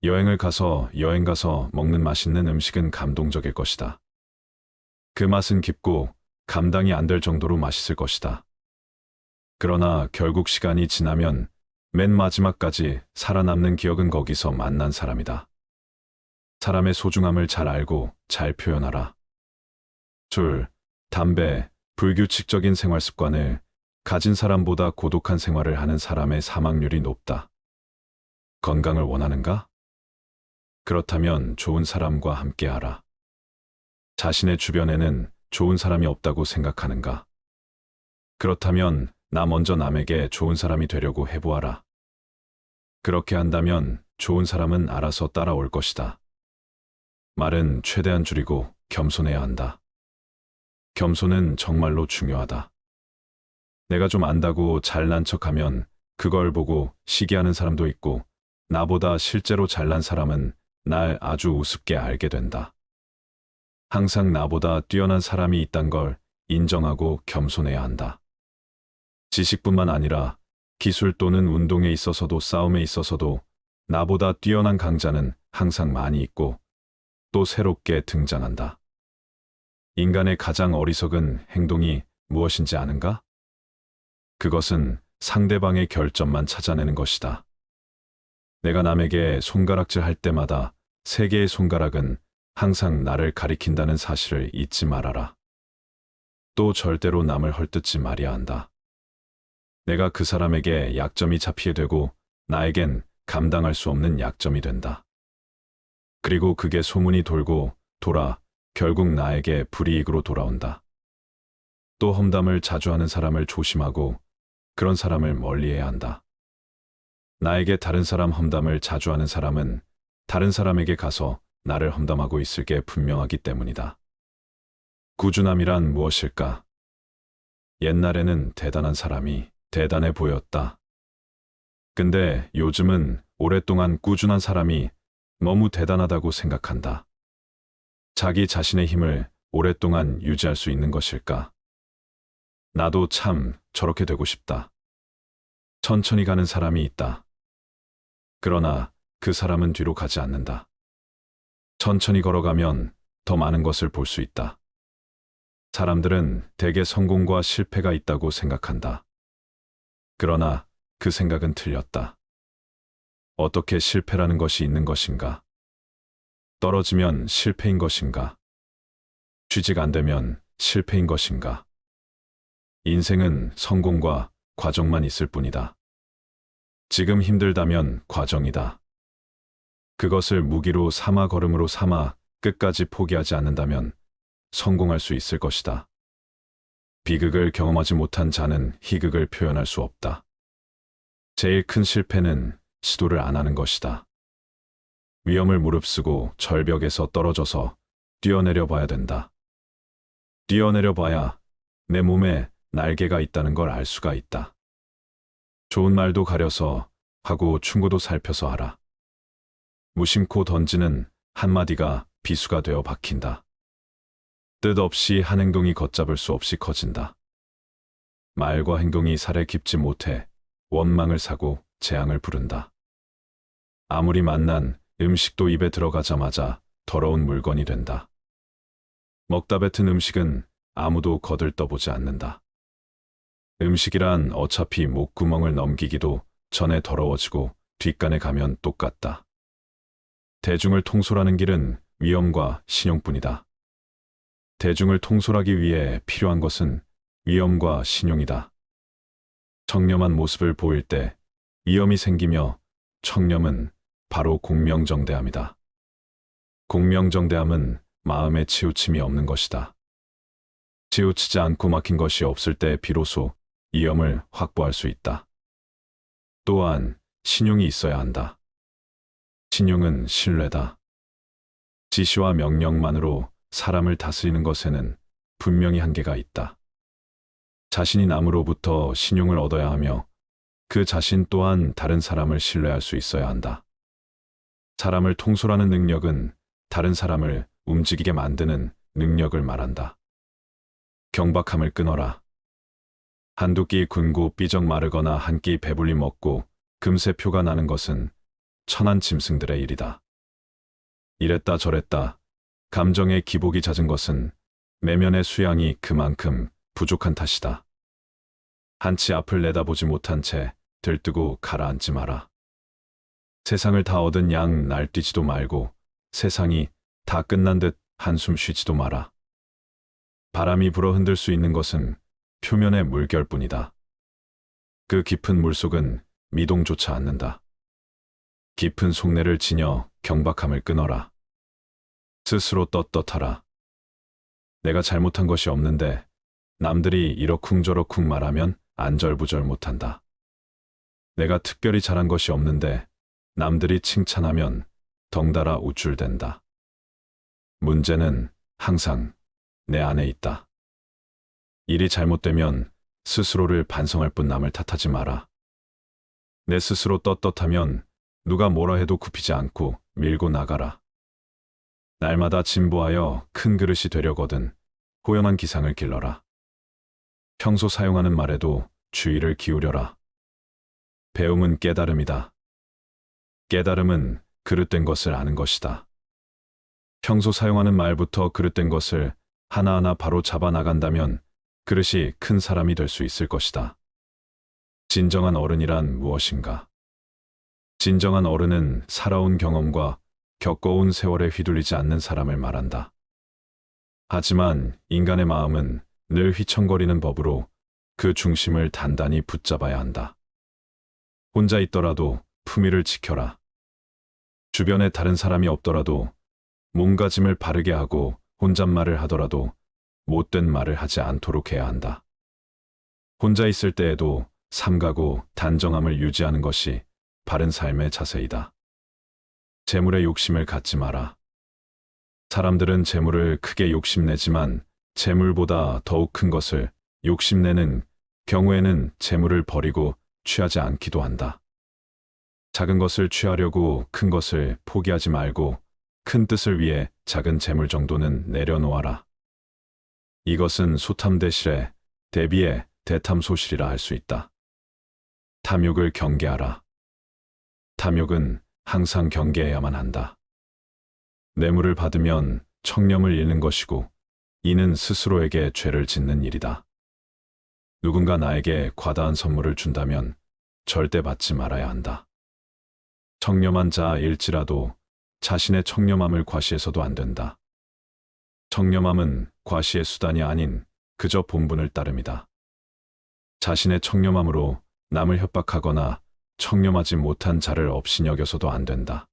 여행 가서 먹는 맛있는 음식은 감동적일 것이다. 그 맛은 깊고 감당이 안 될 정도로 맛있을 것이다. 그러나 결국 시간이 지나면 맨 마지막까지 살아남는 기억은 거기서 만난 사람이다. 사람의 소중함을 잘 알고 잘 표현하라. 술, 담배, 불규칙적인 생활 습관을 가진 사람보다 고독한 생활을 하는 사람의 사망률이 높다. 건강을 원하는가? 그렇다면 좋은 사람과 함께하라. 자신의 주변에는 좋은 사람이 없다고 생각하는가? 그렇다면 나 먼저 남에게 좋은 사람이 되려고 해보아라. 그렇게 한다면 좋은 사람은 알아서 따라올 것이다. 말은 최대한 줄이고 겸손해야 한다. 겸손은 정말로 중요하다. 내가 좀 안다고 잘난 척하면 그걸 보고 시기하는 사람도 있고, 나보다 실제로 잘난 사람은 날 아주 우습게 알게 된다. 항상 나보다 뛰어난 사람이 있단 걸 인정하고 겸손해야 한다. 지식뿐만 아니라 기술 또는 운동에 있어서도 싸움에 있어서도 나보다 뛰어난 강자는 항상 많이 있고 또 새롭게 등장한다. 인간의 가장 어리석은 행동이 무엇인지 아는가? 그것은 상대방의 결점만 찾아내는 것이다. 내가 남에게 손가락질 할 때마다 세 개의 손가락은 항상 나를 가리킨다는 사실을 잊지 말아라. 또 절대로 남을 헐뜯지 말아야 한다. 내가 그 사람에게 약점이 잡히게 되고 나에겐 감당할 수 없는 약점이 된다. 그리고 그게 소문이 돌고 돌아 결국 나에게 불이익으로 돌아온다. 또 험담을 자주 하는 사람을 조심하고 그런 사람을 멀리해야 한다. 나에게 다른 사람 험담을 자주 하는 사람은 다른 사람에게 가서 나를 험담하고 있을 게 분명하기 때문이다. 꾸준함이란 무엇일까? 옛날에는 대단한 사람이 대단해 보였다. 근데 요즘은 오랫동안 꾸준한 사람이 너무 대단하다고 생각한다. 자기 자신의 힘을 오랫동안 유지할 수 있는 것일까? 나도 참 저렇게 되고 싶다. 천천히 가는 사람이 있다. 그러나 그 사람은 뒤로 가지 않는다. 천천히 걸어가면 더 많은 것을 볼 수 있다. 사람들은 대개 성공과 실패가 있다고 생각한다. 그러나 그 생각은 틀렸다. 어떻게 실패라는 것이 있는 것인가? 떨어지면 실패인 것인가? 취직 안 되면 실패인 것인가? 인생은 성공과 과정만 있을 뿐이다. 지금 힘들다면 과정이다. 그것을 무기로 삼아 걸음으로 삼아 끝까지 포기하지 않는다면 성공할 수 있을 것이다. 비극을 경험하지 못한 자는 희극을 표현할 수 없다. 제일 큰 실패는 시도를 안 하는 것이다. 위험을 무릅쓰고 절벽에서 떨어져서 뛰어내려 봐야 된다. 뛰어내려 봐야 내 몸에 날개가 있다는 걸 알 수가 있다. 좋은 말도 가려서 하고 충고도 살펴서 하라. 무심코 던지는 한마디가 비수가 되어 박힌다. 뜻없이 한 행동이 걷잡을 수 없이 커진다. 말과 행동이 살에 깊지 못해 원망을 사고 재앙을 부른다. 아무리 맛난 음식도 입에 들어가자마자 더러운 물건이 된다. 먹다 뱉은 음식은 아무도 거들떠보지 않는다. 음식이란 어차피 목구멍을 넘기기도 전에 더러워지고 뒷간에 가면 똑같다. 대중을 통솔하는 길은 위엄과 신용뿐이다. 대중을 통솔하기 위해 필요한 것은 위엄과 신용이다. 청렴한 모습을 보일 때 위엄이 생기며 청렴은 바로 공명정대함이다. 공명정대함은 마음에 치우침이 없는 것이다. 치우치지 않고 막힌 것이 없을 때 비로소 위엄을 확보할 수 있다. 또한 신용이 있어야 한다. 신용은 신뢰다. 지시와 명령만으로 사람을 다스리는 것에는 분명히 한계가 있다. 자신이 남으로부터 신용을 얻어야 하며 그 자신 또한 다른 사람을 신뢰할 수 있어야 한다. 사람을 통솔하는 능력은 다른 사람을 움직이게 만드는 능력을 말한다. 경박함을 끊어라. 한두 끼 굶고 삐적 마르거나 한 끼 배불리 먹고 금세 표가 나는 것은 천한 짐승들의 일이다. 이랬다 저랬다 감정의 기복이 잦은 것은 내면의 수양이 그만큼 부족한 탓이다. 한치 앞을 내다보지 못한 채 들뜨고 가라앉지 마라. 세상을 다 얻은 양 날뛰지도 말고 세상이 다 끝난 듯 한숨 쉬지도 마라. 바람이 불어 흔들 수 있는 것은 표면의 물결뿐이다. 그 깊은 물속은 미동조차 않는다. 깊은 속내를 지녀 경박함을 끊어라. 스스로 떳떳하라. 내가 잘못한 것이 없는데 남들이 이러쿵저러쿵 말하면 안절부절 못한다. 내가 특별히 잘한 것이 없는데 남들이 칭찬하면 덩달아 우쭐댄다. 문제는 항상 내 안에 있다. 일이 잘못되면 스스로를 반성할 뿐 남을 탓하지 마라. 내 스스로 떳떳하면 누가 뭐라 해도 굽히지 않고 밀고 나가라. 날마다 진보하여 큰 그릇이 되려거든 호연한 기상을 길러라. 평소 사용하는 말에도 주의를 기울여라. 배움은 깨달음이다. 깨달음은 그릇된 것을 아는 것이다. 평소 사용하는 말부터 그릇된 것을 하나하나 바로 잡아 나간다면 그릇이 큰 사람이 될 수 있을 것이다. 진정한 어른이란 무엇인가? 진정한 어른은 살아온 경험과 겪어온 세월에 휘둘리지 않는 사람을 말한다. 하지만 인간의 마음은 늘 휘청거리는 법으로 그 중심을 단단히 붙잡아야 한다. 혼자 있더라도 품위를 지켜라. 주변에 다른 사람이 없더라도 몸가짐을 바르게 하고 혼잣말을 하더라도 못된 말을 하지 않도록 해야 한다. 혼자 있을 때에도 삼가고 단정함을 유지하는 것이 바른 삶의 자세이다. 재물에 욕심을 갖지 마라. 사람들은 재물을 크게 욕심내지만 재물보다 더욱 큰 것을 욕심내는 경우에는 재물을 버리고 취하지 않기도 한다. 작은 것을 취하려고 큰 것을 포기하지 말고 큰 뜻을 위해 작은 재물 정도는 내려놓아라. 이것은 소탐대실에 대비해 대탐소실이라 할 수 있다. 탐욕을 경계하라. 탐욕은 항상 경계해야만 한다. 뇌물을 받으면 청렴을 잃는 것이고 이는 스스로에게 죄를 짓는 일이다. 누군가 나에게 과다한 선물을 준다면 절대 받지 말아야 한다. 청렴한 자일지라도 자신의 청렴함을 과시해서도 안 된다. 청렴함은 과시의 수단이 아닌 그저 본분을 따름이다. 자신의 청렴함으로 남을 협박하거나 청렴하지 못한 자를 업신여겨서도 안 된다.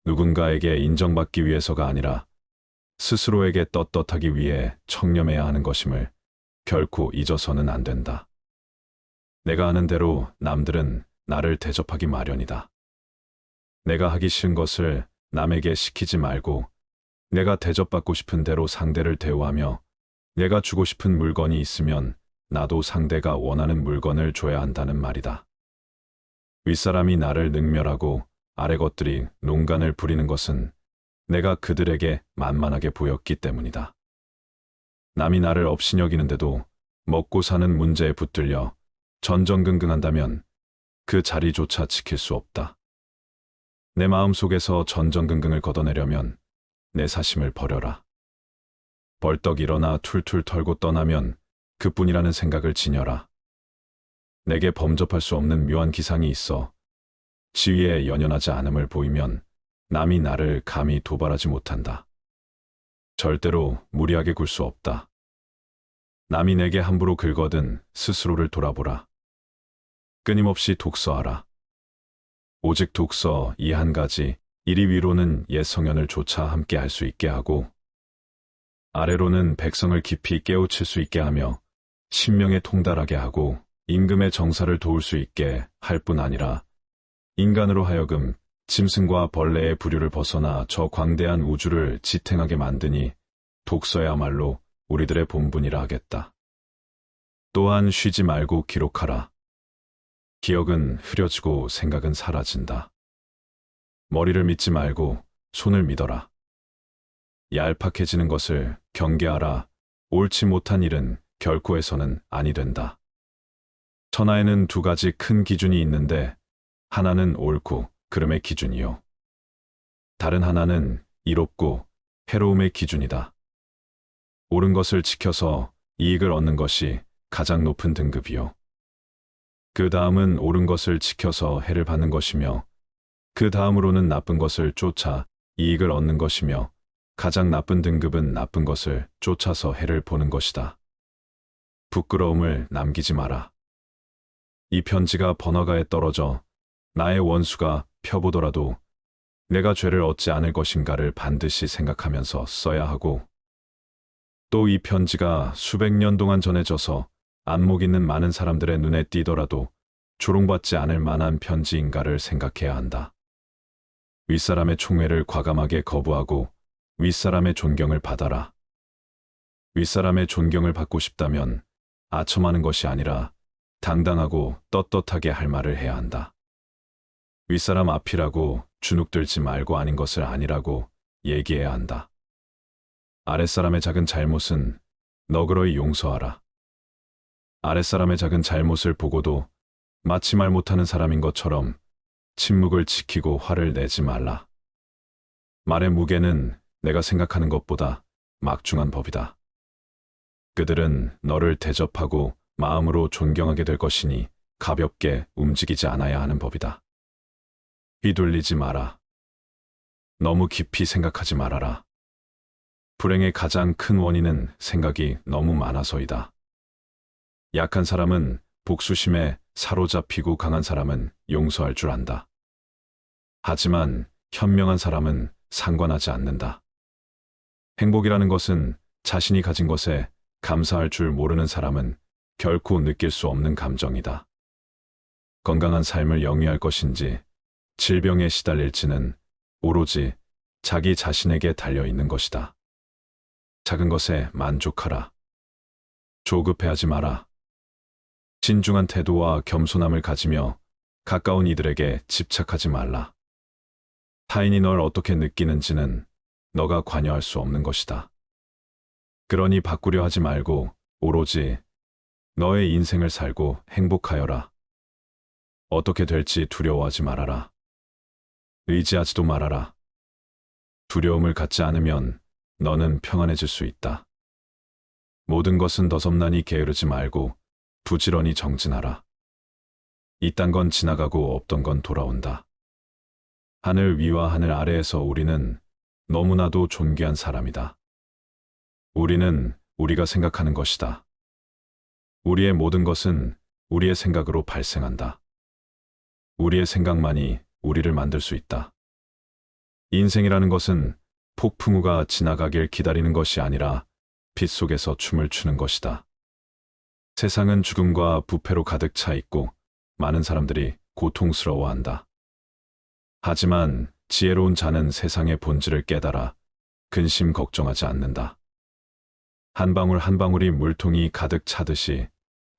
누군가에게 인정받기 위해서가 아니라 스스로에게 떳떳하기 위해 청렴해야 하는 것임을 결코 잊어서는 안 된다. 내가 하는 대로 남들은 나를 대접하기 마련이다. 내가 하기 싫은 것을 남에게 시키지 말고 내가 대접받고 싶은 대로 상대를 대우하며 내가 주고 싶은 물건이 있으면 나도 상대가 원하는 물건을 줘야 한다는 말이다. 윗사람이 나를 능멸하고 아래 것들이 농간을 부리는 것은 내가 그들에게 만만하게 보였기 때문이다. 남이 나를 업신여기는데도 먹고 사는 문제에 붙들려 전전긍긍한다면 그 자리조차 지킬 수 없다. 내 마음속에서 전전긍긍을 걷어내려면 내 사심을 버려라. 벌떡 일어나 툴툴 털고 떠나면 그뿐이라는 생각을 지녀라. 내게 범접할 수 없는 묘한 기상이 있어 지위에 연연하지 않음을 보이면 남이 나를 감히 도발하지 못한다. 절대로 무리하게 굴 수 없다. 남이 내게 함부로 긁거든 스스로를 돌아보라. 끊임없이 독서하라. 오직 독서 이 한 가지, 이리 위로는 옛 성현을 조차 함께 할 수 있게 하고 아래로는 백성을 깊이 깨우칠 수 있게 하며 신명에 통달하게 하고 임금의 정사를 도울 수 있게 할 뿐 아니라 인간으로 하여금 짐승과 벌레의 부류를 벗어나 저 광대한 우주를 지탱하게 만드니 독서야말로 우리들의 본분이라 하겠다. 또한 쉬지 말고 기록하라. 기억은 흐려지고 생각은 사라진다. 머리를 믿지 말고 손을 믿어라. 얄팍해지는 것을 경계하라. 옳지 못한 일은 결코 해서는 아니 된다. 천하에는 두 가지 큰 기준이 있는데 하나는 옳고 그름의 기준이요. 다른 하나는 이롭고 해로움의 기준이다. 옳은 것을 지켜서 이익을 얻는 것이 가장 높은 등급이요. 그 다음은 옳은 것을 지켜서 해를 받는 것이며, 그 다음으로는 나쁜 것을 쫓아 이익을 얻는 것이며, 가장 나쁜 등급은 나쁜 것을 쫓아서 해를 보는 것이다. 부끄러움을 남기지 마라. 이 편지가 번화가에 떨어져 나의 원수가 펴보더라도 내가 죄를 얻지 않을 것인가를 반드시 생각하면서 써야 하고, 또 이 편지가 수백 년 동안 전해져서 안목 있는 많은 사람들의 눈에 띄더라도 조롱받지 않을 만한 편지인가를 생각해야 한다. 윗사람의 총애를 과감하게 거부하고 윗사람의 존경을 받아라. 윗사람의 존경을 받고 싶다면 아첨하는 것이 아니라 당당하고 떳떳하게 할 말을 해야 한다. 윗사람 앞이라고 주눅들지 말고 아닌 것을 아니라고 얘기해야 한다. 아랫사람의 작은 잘못은 너그러이 용서하라. 아랫사람의 작은 잘못을 보고도 마치 말 못하는 사람인 것처럼 침묵을 지키고 화를 내지 말라. 말의 무게는 내가 생각하는 것보다 막중한 법이다. 그들은 너를 대접하고 마음으로 존경하게 될 것이니 가볍게 움직이지 않아야 하는 법이다. 휘둘리지 마라. 너무 깊이 생각하지 말아라. 불행의 가장 큰 원인은 생각이 너무 많아서이다. 약한 사람은 복수심에 사로잡히고 강한 사람은 용서할 줄 안다. 하지만 현명한 사람은 상관하지 않는다. 행복이라는 것은 자신이 가진 것에 감사할 줄 모르는 사람은 결코 느낄 수 없는 감정이다. 건강한 삶을 영위할 것인지 질병에 시달릴지는 오로지 자기 자신에게 달려 있는 것이다. 작은 것에 만족하라. 조급해하지 마라. 신중한 태도와 겸손함을 가지며 가까운 이들에게 집착하지 말라. 타인이 널 어떻게 느끼는지는 너가 관여할 수 없는 것이다. 그러니 바꾸려 하지 말고 오로지 너의 인생을 살고 행복하여라. 어떻게 될지 두려워하지 말아라. 의지하지도 말아라. 두려움을 갖지 않으면 너는 평안해질 수 있다. 모든 것은 더섭나니 게으르지 말고 부지런히 정진하라. 이딴 건 지나가고 없던 건 돌아온다. 하늘 위와 하늘 아래에서 우리는 너무나도 존귀한 사람이다. 우리는 우리가 생각하는 것이다. 우리의 모든 것은 우리의 생각으로 발생한다. 우리의 생각만이 우리를 만들 수 있다. 인생이라는 것은 폭풍우가 지나가길 기다리는 것이 아니라 빛 속에서 춤을 추는 것이다. 세상은 죽음과 부패로 가득 차 있고 많은 사람들이 고통스러워한다. 하지만 지혜로운 자는 세상의 본질을 깨달아 근심 걱정하지 않는다. 한 방울 한 방울이 물통이 가득 차듯이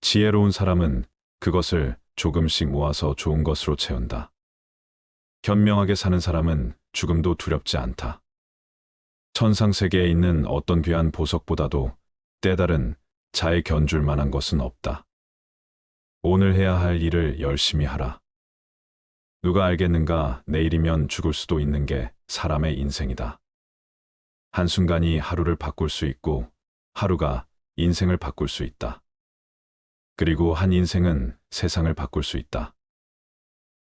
지혜로운 사람은 그것을 조금씩 모아서 좋은 것으로 채운다. 현명하게 사는 사람은 죽음도 두렵지 않다. 천상세계에 있는 어떤 귀한 보석보다도 때다른 자에 견줄 만한 것은 없다. 오늘 해야 할 일을 열심히 하라. 누가 알겠는가, 내일이면 죽을 수도 있는 게 사람의 인생이다. 한순간이 하루를 바꿀 수 있고 하루가 인생을 바꿀 수 있다. 그리고 한 인생은 세상을 바꿀 수 있다.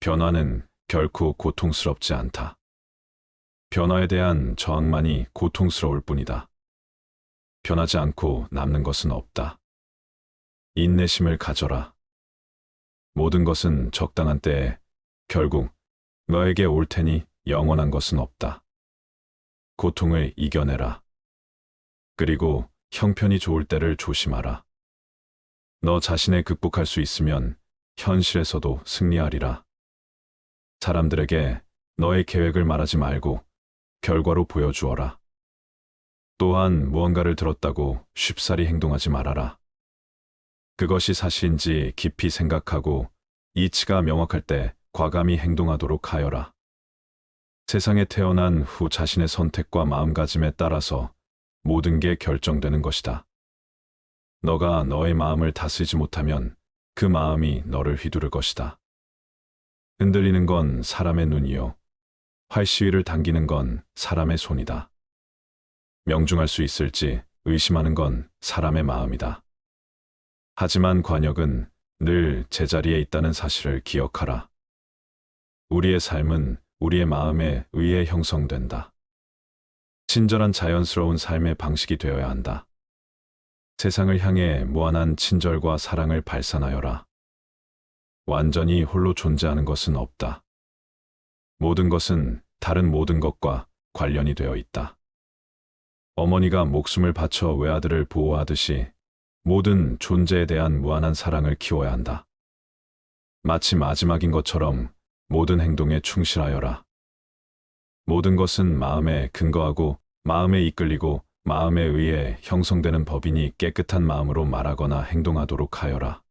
변화는 결코 고통스럽지 않다. 변화에 대한 저항만이 고통스러울 뿐이다. 변하지 않고 남는 것은 없다. 인내심을 가져라. 모든 것은 적당한 때에 결국 너에게 올 테니 영원한 것은 없다. 고통을 이겨내라. 그리고 형편이 좋을 때를 조심하라. 너 자신을 극복할 수 있으면 현실에서도 승리하리라. 사람들에게 너의 계획을 말하지 말고 결과로 보여주어라. 또한 무언가를 들었다고 쉽사리 행동하지 말아라. 그것이 사실인지 깊이 생각하고 이치가 명확할 때 과감히 행동하도록 하여라. 세상에 태어난 후 자신의 선택과 마음가짐에 따라서 모든 게 결정되는 것이다. 너가 너의 마음을 다스리지 못하면 그 마음이 너를 휘두를 것이다. 흔들리는 건 사람의 눈이요. 활시위를 당기는 건 사람의 손이다. 명중할 수 있을지 의심하는 건 사람의 마음이다. 하지만 관역은 늘 제자리에 있다는 사실을 기억하라. 우리의 삶은 우리의 마음에 의해 형성된다. 친절한 자연스러운 삶의 방식이 되어야 한다. 세상을 향해 무한한 친절과 사랑을 발산하여라. 완전히 홀로 존재하는 것은 없다. 모든 것은 다른 모든 것과 관련이 되어 있다. 어머니가 목숨을 바쳐 외아들을 보호하듯이 모든 존재에 대한 무한한 사랑을 키워야 한다. 마치 마지막인 것처럼 모든 행동에 충실하여라. 모든 것은 마음에 근거하고 마음에 이끌리고 마음에 의해 형성되는 법이니 깨끗한 마음으로 말하거나 행동하도록 하여라.